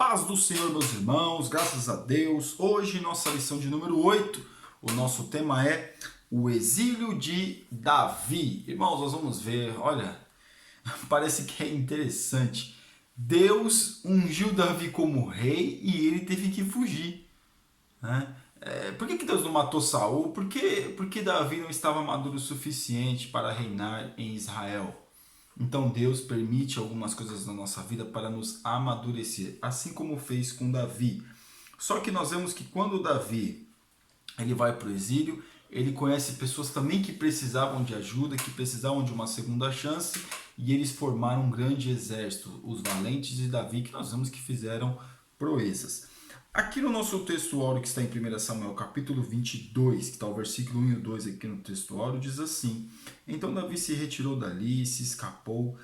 Paz do Senhor, meus irmãos, graças a Deus. Hoje, nossa lição de número 8, o nosso tema é o exílio de Davi. Irmãos, nós vamos ver, olha, parece que é interessante. Deus ungiu Davi como rei e ele teve que fugir, né? Por que Deus não matou Saul? Porque Davi não estava maduro o suficiente para reinar em Israel. Então Deus permite algumas coisas na nossa vida para nos amadurecer, assim como fez com Davi. Só que nós vemos que quando Davi ele vai para o exílio, ele conhece pessoas também que precisavam de ajuda, que precisavam de uma segunda chance, e eles formaram um grande exército, os valentes de Davi, que nós vemos que fizeram proezas. Aqui no nosso textuário que está em 1 Samuel capítulo 22, que está o versículo 1 e o 2 aqui no textuário, diz assim: Então Davi se retirou dali e se escapou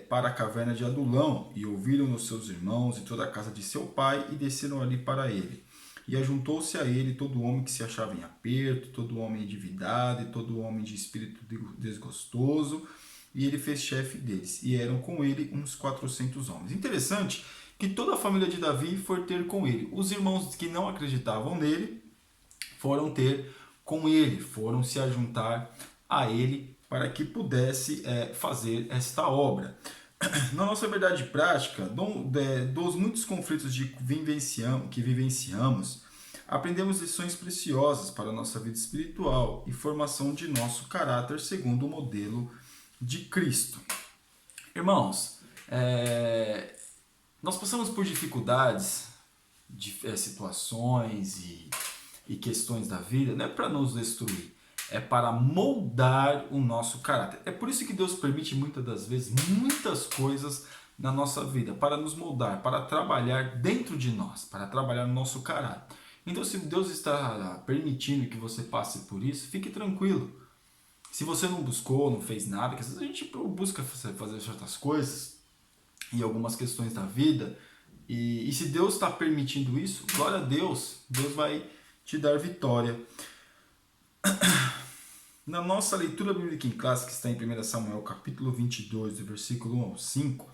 para a caverna de Adulão, e ouviram-no seus irmãos e toda a casa de seu pai, e desceram ali para ele. E ajuntou-se a ele todo homem que se achava em aperto, todo homem endividado e todo homem de espírito desgostoso, e ele fez chefe deles, e eram com ele uns 400 homens. Interessante que toda a família de Davi foi ter com ele. Os irmãos que não acreditavam nele foram ter com ele, foram se ajuntar a ele para que pudesse fazer esta obra. Na nossa verdade prática, dos muitos conflitos que vivenciamos, aprendemos lições preciosas para a nossa vida espiritual e formação de nosso caráter segundo o modelo de Cristo. Irmãos, nós passamos por dificuldades, situações e questões da vida, não é para nos destruir, é para moldar o nosso caráter. É por isso que Deus permite muitas das vezes muitas coisas na nossa vida, para nos moldar, para trabalhar dentro de nós, para trabalhar no nosso caráter. Então, se Deus está permitindo que você passe por isso, fique tranquilo. Se você não buscou, não fez nada, que às vezes a gente busca fazer certas coisas e algumas questões da vida, e se Deus está permitindo isso, glória a Deus, Deus vai te dar vitória. Na nossa leitura bíblica em classe, que está em 1 Samuel capítulo 22, do versículo 1 ao 5,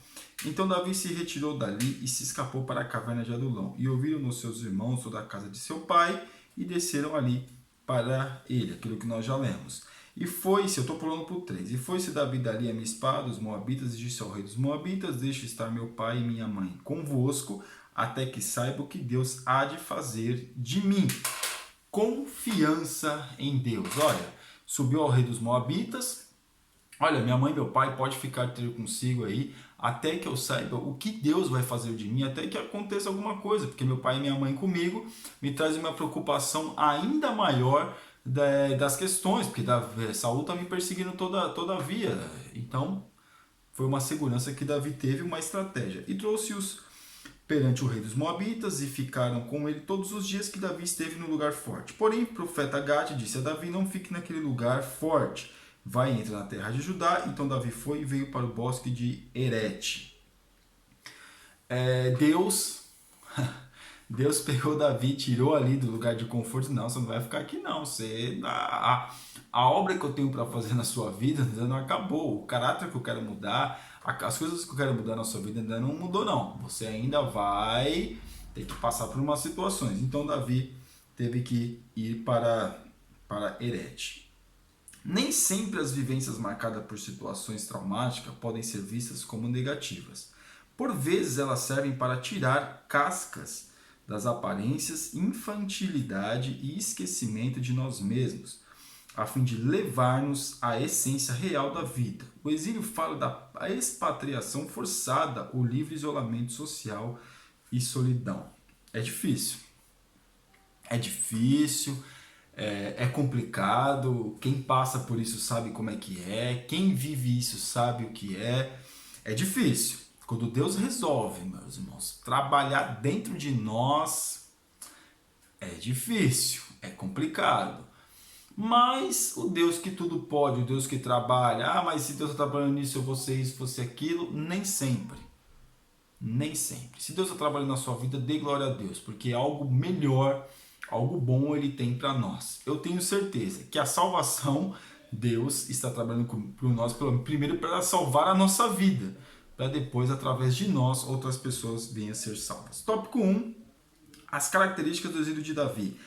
então Davi se retirou dali e se escapou para a caverna de Adulão, e ouviram nos seus irmãos toda a casa de seu pai, e desceram ali para ele, aquilo que nós já lemos. E foi-se, eu estou pulando para o 3, e foi-se Davi dali a Mispa dos Moabitas, e disse ao rei dos Moabitas: Deixe estar meu pai e minha mãe convosco, até que saiba o que Deus há de fazer de mim. Confiança em Deus. Olha, subiu ao rei dos Moabitas: Olha, minha mãe e meu pai pode ficar ter consigo aí, até que eu saiba o que Deus vai fazer de mim, até que aconteça alguma coisa, porque meu pai e minha mãe comigo me trazem uma preocupação ainda maior das questões, porque Saul está me perseguindo toda a via. Então, foi uma segurança que Davi teve, uma estratégia. E trouxe-os perante o rei dos Moabitas, e ficaram com ele todos os dias que Davi esteve no lugar forte. Porém, o profeta Gade disse a Davi: Não fique naquele lugar forte, vai e entra na terra de Judá. Então Davi foi e veio para o bosque de Herete. Deus pegou Davi, tirou ali do lugar de conforto. Não, você não vai ficar aqui não. A obra que eu tenho para fazer na sua vida ainda não acabou. O caráter que eu quero mudar, as coisas que eu quero mudar na sua vida ainda não mudou não. Você ainda vai ter que passar por umas situações. Então Davi teve que ir para Herete. Nem sempre as vivências marcadas por situações traumáticas podem ser vistas como negativas. Por vezes elas servem para tirar cascas das aparências, infantilidade e esquecimento de nós mesmos, a fim de levar-nos à essência real da vida. O exílio fala da expatriação forçada, o livre isolamento social e solidão. É difícil. É complicado. Quem passa por isso sabe como é que é. Quem vive isso sabe o que é. É difícil. Quando Deus resolve, meus irmãos, trabalhar dentro de nós, é difícil, é complicado. Mas o Deus que tudo pode, o Deus que trabalha, mas se Deus está trabalhando nisso, eu vou ser isso, vou ser aquilo, nem sempre. Nem sempre. Se Deus está trabalhando na sua vida, dê glória a Deus, porque algo melhor, algo bom Ele tem para nós. Eu tenho certeza que a salvação, Deus está trabalhando por nós, primeiro para salvar a nossa vida. para depois, através de nós, outras pessoas venham a ser salvas. Tópico 1, as características do exílio de Davi.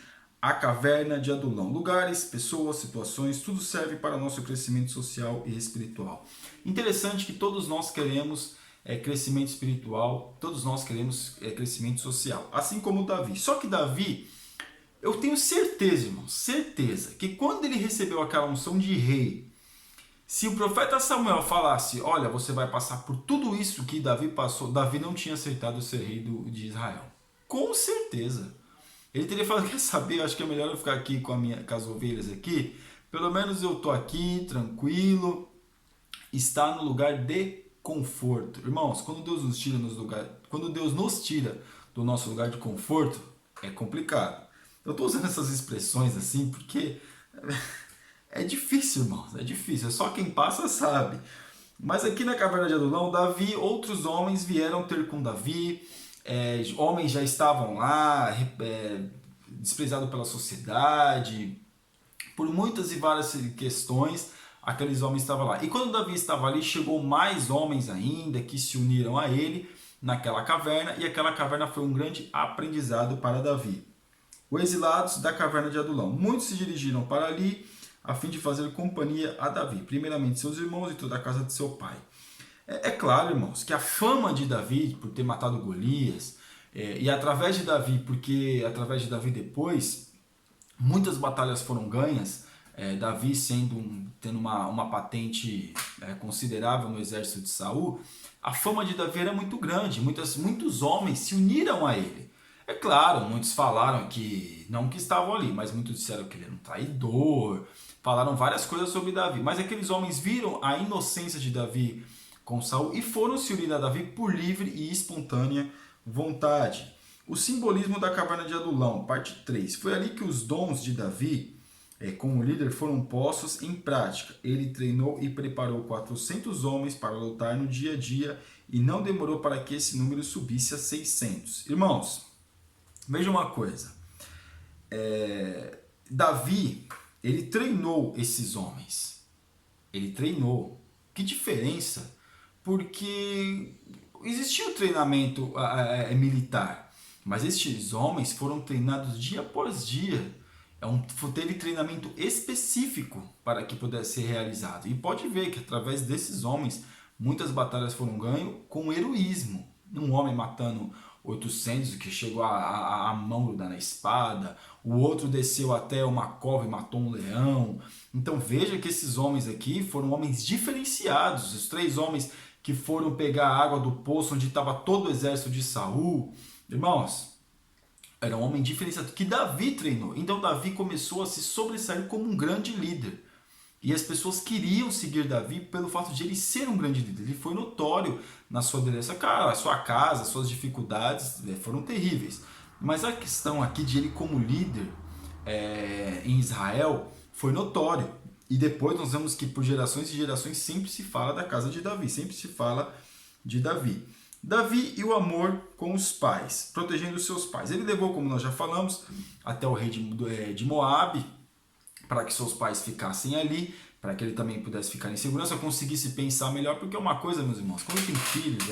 A caverna de Adulão. Lugares, pessoas, situações, tudo serve para nosso crescimento social e espiritual. Interessante que todos nós queremos crescimento espiritual, todos nós queremos crescimento social, assim como Davi. Só que Davi, eu tenho certeza, irmão, certeza, que quando ele recebeu aquela unção de rei, se o profeta Samuel falasse, olha, você vai passar por tudo isso que Davi passou, Davi não tinha aceitado ser rei de Israel. Com certeza. Ele teria falado, quer saber, acho que é melhor eu ficar aqui com as ovelhas aqui, pelo menos eu tô aqui, tranquilo, está no lugar de conforto. Irmãos, quando Deus nos tira do nosso lugar de conforto, é complicado. Eu estou usando essas expressões assim porque é difícil, irmãos, é difícil. Só quem passa sabe. Mas aqui na caverna de Adulão, Davi, outros homens vieram ter com Davi. Homens já estavam lá, desprezados pela sociedade, por muitas e várias questões, aqueles homens estavam lá. E quando Davi estava ali, chegou mais homens ainda que se uniram a ele naquela caverna, e aquela caverna foi um grande aprendizado para Davi. Os exilados da caverna de Adulão. Muitos se dirigiram para ali a fim de fazer companhia a Davi, primeiramente seus irmãos e toda a casa de seu pai. É claro, irmãos, que a fama de Davi por ter matado Golias, e através de Davi, porque através de Davi depois, muitas batalhas foram ganhas, Davi tendo uma patente considerável no exército de Saul, a fama de Davi era muito grande, muitos homens se uniram a ele. É claro, muitos falaram que, não que estavam ali, mas muitos disseram que ele era um traidor, falaram várias coisas sobre Davi, mas aqueles homens viram a inocência de Davi com Saul e foram se unir a Davi por livre e espontânea vontade. O simbolismo da caverna de Adulão, parte 3. Foi ali que os dons de Davi, como líder, foram postos em prática. Ele treinou e preparou 400 homens para lutar no dia a dia e não demorou para que esse número subisse a 600. Irmãos, veja uma coisa. Davi, ele treinou esses homens. Ele treinou. Que diferença? Porque existia o treinamento militar, mas estes homens foram treinados dia após dia. Teve treinamento específico para que pudesse ser realizado. E pode ver que através desses homens, muitas batalhas foram ganhas com heroísmo. Um homem matando 800, que chegou a mão grudar na espada, o outro desceu até uma cova e matou um leão. Então veja que esses homens aqui foram homens diferenciados. Os 3 homens que foram pegar a água do poço onde estava todo o exército de Saul, irmãos, era um homem diferenciado que Davi treinou. Então Davi começou a se sobressair como um grande líder. E as pessoas queriam seguir Davi pelo fato de ele ser um grande líder. Ele foi notório na sua liderança. A sua casa, suas dificuldades foram terríveis. Mas a questão aqui de ele como líder em Israel foi notório. E depois nós vemos que por gerações e gerações sempre se fala da casa de Davi. Sempre se fala de Davi. Davi e o amor com os pais, protegendo os seus pais. Ele levou, como nós já falamos, até o rei de Moabe, para que seus pais ficassem ali, para que ele também pudesse ficar em segurança, conseguisse pensar melhor, porque é uma coisa, meus irmãos, quando tem filhos,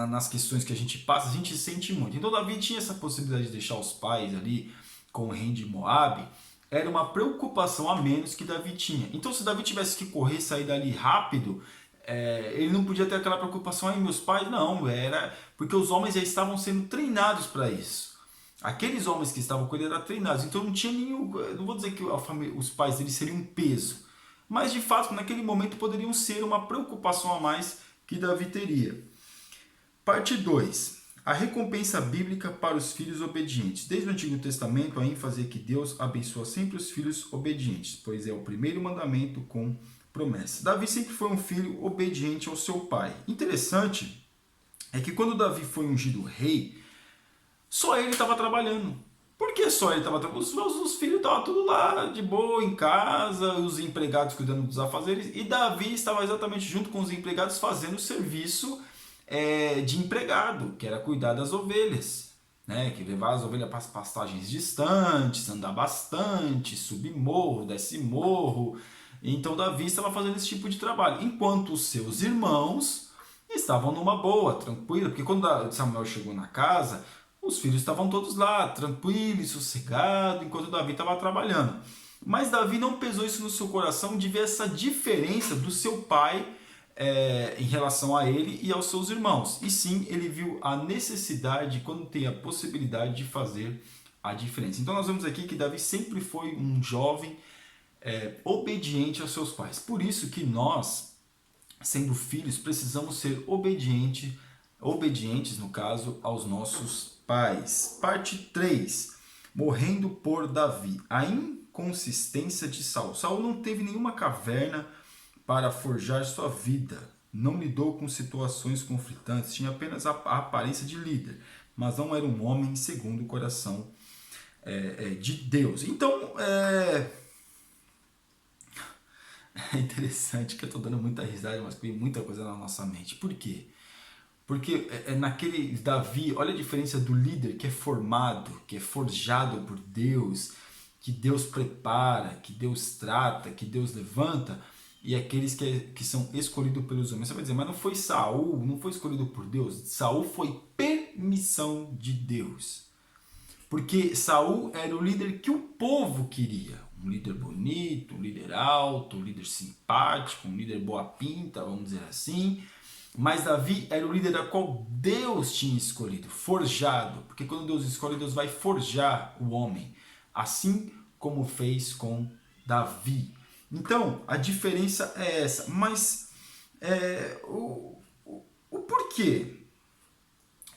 nas questões que a gente passa, a gente sente muito. Então Davi tinha essa possibilidade de deixar os pais ali com o rei de Moabe, era uma preocupação a menos que Davi tinha. Então se Davi tivesse que correr e sair dali rápido, ele não podia ter aquela preocupação, meus pais, não, era porque os homens já estavam sendo treinados para isso. Aqueles homens que estavam com ele eram treinados, então não tinha nenhum, não vou dizer que os pais dele seriam um peso, mas de fato naquele momento poderiam ser uma preocupação a mais que Davi teria. Parte 2. A recompensa bíblica para os filhos obedientes. Desde o Antigo Testamento, a ênfase é que Deus abençoa sempre os filhos obedientes, pois é o primeiro mandamento com promessa. Davi sempre foi um filho obediente ao seu pai. Interessante é que quando Davi foi ungido rei, só ele estava trabalhando. Por que só ele estava trabalhando? Os filhos estavam tudo lá, de boa, em casa, os empregados cuidando dos afazeres, e Davi estava exatamente junto com os empregados fazendo o serviço de empregado, que era cuidar das ovelhas, né? Que levar as ovelhas para as pastagens distantes, andar bastante, subir morro, desce morro, Então Davi estava fazendo esse tipo de trabalho, enquanto os seus irmãos estavam numa boa, tranquila, porque quando Samuel chegou na casa, os filhos estavam todos lá, tranquilos, sossegados, enquanto Davi estava trabalhando. Mas Davi não pesou isso no seu coração de ver essa diferença do seu pai em relação a ele e aos seus irmãos. E sim, ele viu a necessidade, quando tem a possibilidade de fazer a diferença. Então nós vemos aqui que Davi sempre foi um jovem obediente aos seus pais. Por isso que nós, sendo filhos, precisamos ser obedientes, no caso, aos nossos pais. Parte 3. Morrendo por Davi. A inconsistência de Saul. Saul não teve nenhuma caverna para forjar sua vida. Não lidou com situações conflitantes. Tinha apenas a aparência de líder. Mas não era um homem segundo o coração de Deus. Então, é interessante que eu estou dando muita risada, mas tem muita coisa na nossa mente. Por quê? Porque naquele Davi, olha a diferença do líder que é formado, que é forjado por Deus, que Deus prepara, que Deus trata, que Deus levanta, e aqueles que são escolhidos pelos homens. Você vai dizer, mas não foi Saul, não foi escolhido por Deus? Saul foi permissão de Deus. Porque Saul era o líder que o povo queria. Um líder bonito, um líder alto, um líder simpático, um líder boa pinta, vamos dizer assim. Mas Davi era o líder da qual Deus tinha escolhido, forjado. Porque quando Deus escolhe, Deus vai forjar o homem. Assim como fez com Davi. Então, a diferença é essa. Mas o porquê?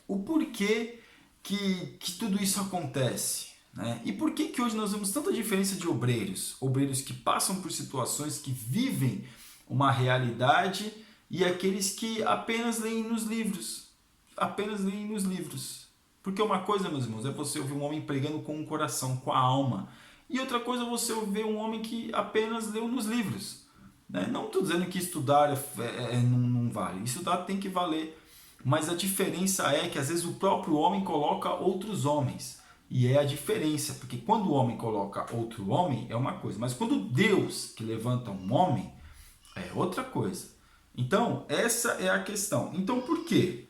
O porquê que tudo isso acontece? Né? E por que hoje nós vemos tanta diferença de obreiros? Obreiros que passam por situações, que vivem uma realidade, e aqueles que apenas leem nos livros. Apenas leem nos livros. Porque uma coisa, meus irmãos, é você ouvir um homem pregando com o coração, com a alma. E outra coisa é você ouvir um homem que apenas leu nos livros. Né? Não estou dizendo que estudar não vale. Estudar tem que valer. Mas a diferença é que às vezes o próprio homem coloca outros homens. E é a diferença. Porque quando o homem coloca outro homem é uma coisa. Mas quando Deus que levanta um homem é outra coisa. Então, essa é a questão. Então, por quê?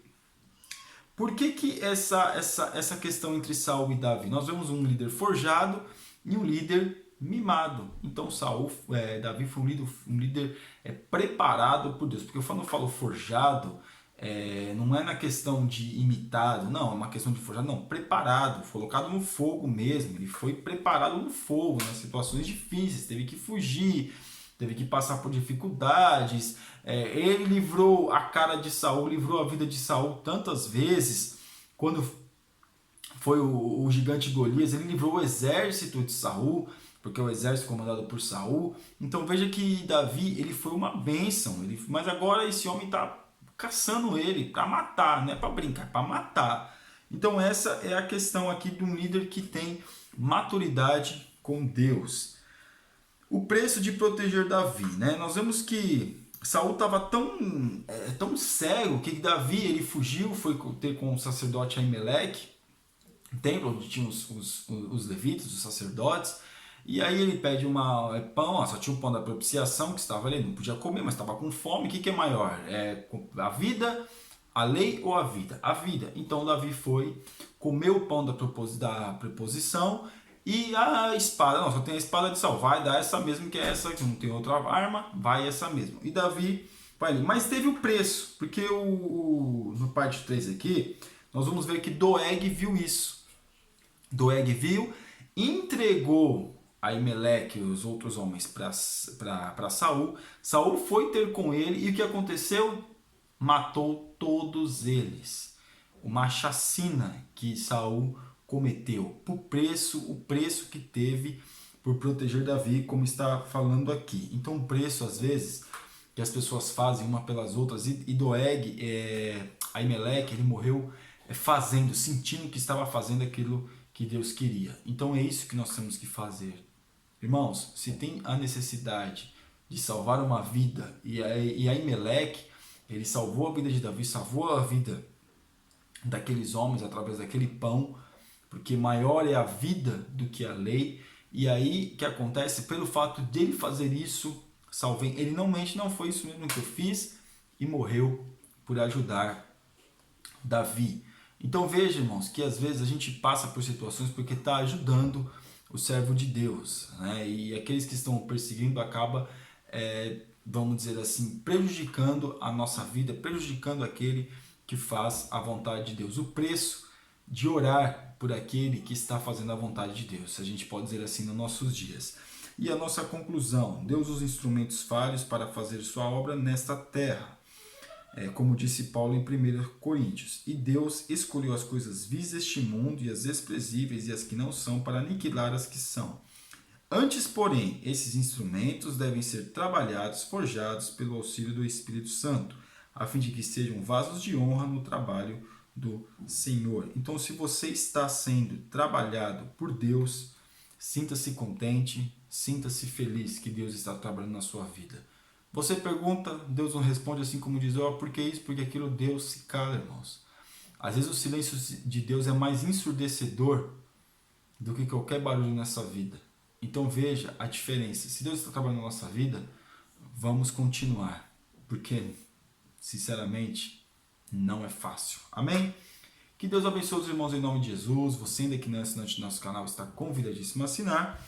Por que essa questão entre Saul e Davi? Nós vemos um líder forjado e um líder mimado. Então, Davi foi um líder preparado por Deus. Porque quando eu falo forjado, não é na questão de imitado, não, é uma questão de forjado, não, preparado, colocado no fogo mesmo. Ele foi preparado no fogo, nas situações difíceis, teve que fugir, teve que passar por dificuldades. Ele livrou a cara de Saul, livrou a vida de Saul tantas vezes. Quando foi o gigante Golias, ele livrou o exército de Saul, porque é o exército comandado por Saul. Então veja que Davi, ele foi uma bênção, mas agora esse homem está caçando ele para matar, não é para brincar, é para matar. Então essa é a questão aqui de um líder que tem maturidade com Deus. O preço de proteger Davi, né? Nós vemos que Saul estava tão cego que Davi ele fugiu, foi ter com o sacerdote Aimeleque, templo onde tinha os levitas, os sacerdotes, e aí ele pede pão, só tinha o pão da propiciação que estava ali, não podia comer, mas estava com fome. O que é maior? A vida, a lei ou a vida? A vida. Então Davi foi, comeu o pão da preposição. E a espada, só tem a espada de Saul, vai dar essa mesma que é essa, que não tem outra arma, vai essa mesma. E Davi vai ali. Mas teve o preço, porque no parte 3 aqui, nós vamos ver que Doeg viu isso. Doeg viu, entregou Aimeleque e os outros homens para Saul. Saul foi ter com ele e o que aconteceu? Matou todos eles. Uma chacina que Saul cometeu, o preço que teve por proteger Davi, como está falando aqui. Então o preço às vezes que as pessoas fazem uma pelas outras, e Doeg, Aimeleque, ele morreu sentindo que estava fazendo aquilo que Deus queria. Então é isso que nós temos que fazer. Irmãos, se tem a necessidade de salvar uma vida, e Aimeleque, ele salvou a vida de Davi, salvou a vida daqueles homens através daquele pão, porque maior é a vida do que a lei. E aí o que acontece? Pelo fato dele fazer isso, salvei. Ele não mente, não foi isso mesmo que eu fiz, e morreu por ajudar Davi. Então veja, irmãos, que às vezes a gente passa por situações porque está ajudando o servo de Deus, né? E aqueles que estão perseguindo acaba, vamos dizer assim, prejudicando a nossa vida, prejudicando aquele que faz a vontade de Deus. O preço de orar por aquele que está fazendo a vontade de Deus, a gente pode dizer assim nos nossos dias. E a nossa conclusão: Deus usa instrumentos falhos para fazer sua obra nesta terra. Como disse Paulo em 1 Coríntios, e Deus escolheu as coisas vis deste mundo e as desprezíveis e as que não são para aniquilar as que são. Antes, porém, esses instrumentos devem ser trabalhados, forjados pelo auxílio do Espírito Santo, a fim de que sejam vasos de honra no trabalho do Senhor. Então, se você está sendo trabalhado por Deus, sinta-se contente, sinta-se feliz que Deus está trabalhando na sua vida. Você pergunta, Deus não responde, assim como diz, por que isso, porque aquilo, Deus se cala, irmãos. Às vezes o silêncio de Deus é mais ensurdecedor do que qualquer barulho nessa vida. Então veja a diferença. Se Deus está trabalhando na nossa vida, vamos continuar. Porque, sinceramente, não é fácil. Amém? Que Deus abençoe os irmãos em nome de Jesus. Você ainda que não é assinante do nosso canal está convidadíssimo a assinar.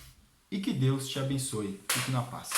E que Deus te abençoe. Fique na paz.